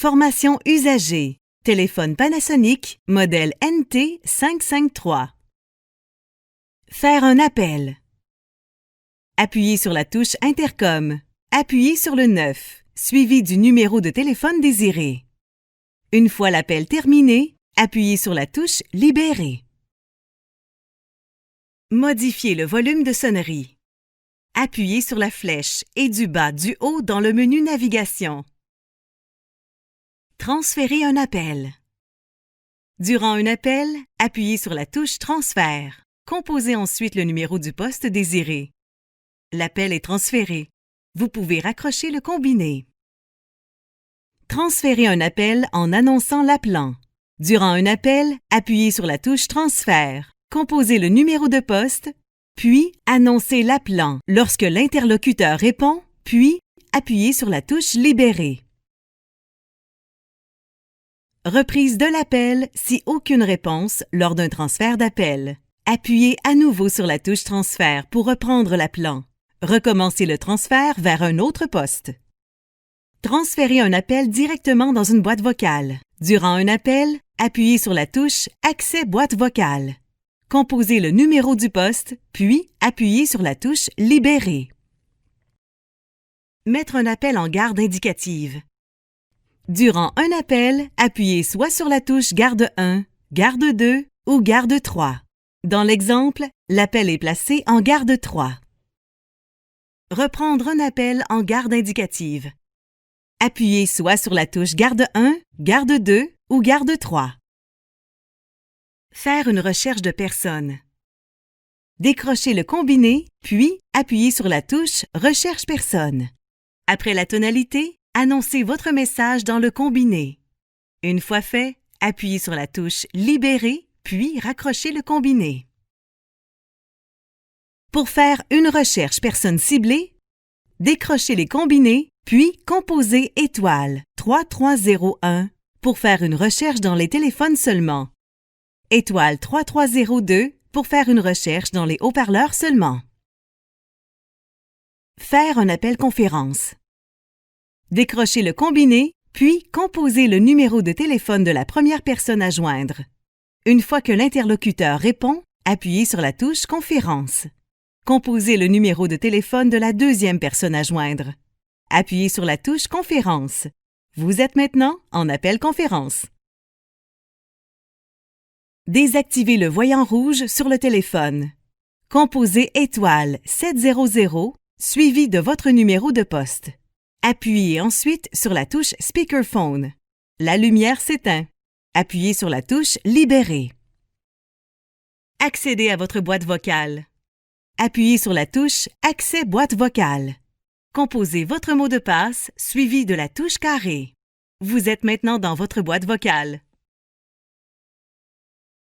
Formation usagée. Téléphone Panasonic, modèle NT553. Faire un appel. Appuyez sur la touche Intercom. Appuyez sur le 9, suivi du numéro de téléphone désiré. Une fois l'appel terminé, appuyez sur la touche Libérer. Modifier le volume de sonnerie. Appuyez sur la flèche et du bas du haut dans le menu Navigation. Transférer un appel. Durant un appel, appuyez sur la touche Transfert. Composez ensuite le numéro du poste désiré. L'appel est transféré. Vous pouvez raccrocher le combiné. Transférer un appel en annonçant l'appelant. Durant un appel, appuyez sur la touche Transfert. Composez le numéro de poste, puis annoncez l'appelant lorsque l'interlocuteur répond, puis appuyez sur la touche Libérer. Reprise de l'appel si aucune réponse lors d'un transfert d'appel. Appuyez à nouveau sur la touche Transfert pour reprendre l'appelant. Recommencez le transfert vers un autre poste. Transférez un appel directement dans une boîte vocale. Durant un appel, appuyez sur la touche Accès boîte vocale. Composez le numéro du poste, puis appuyez sur la touche Libérer. Mettre un appel en garde indicative. Durant un appel, appuyez soit sur la touche Garde 1, Garde 2 ou Garde 3. Dans l'exemple, l'appel est placé en Garde 3. Reprendre un appel en garde indicative. Appuyez soit sur la touche Garde 1, Garde 2 ou Garde 3. Faire une recherche de personne. Décrochez le combiné, puis appuyez sur la touche Recherche personne. Après la tonalité, annoncez votre message dans le combiné. Une fois fait, appuyez sur la touche Libérer, puis raccrochez le combiné. Pour faire une recherche personne ciblée, décrochez les combinés, puis composez étoile 3301 pour faire une recherche dans les téléphones seulement. Étoile 3302 pour faire une recherche dans les haut-parleurs seulement. Faire un appel conférence. Décrochez le combiné, puis composez le numéro de téléphone de la première personne à joindre. Une fois que l'interlocuteur répond, appuyez sur la touche Conférence. Composez le numéro de téléphone de la deuxième personne à joindre. Appuyez sur la touche Conférence. Vous êtes maintenant en appel conférence. Désactivez le voyant rouge sur le téléphone. Composez étoile 700 suivi de votre numéro de poste. Appuyez ensuite sur la touche Speakerphone. La lumière s'éteint. Appuyez sur la touche Libérer. Accédez à votre boîte vocale. Appuyez sur la touche Accès boîte vocale. Composez votre mot de passe suivi de la touche carré. Vous êtes maintenant dans votre boîte vocale.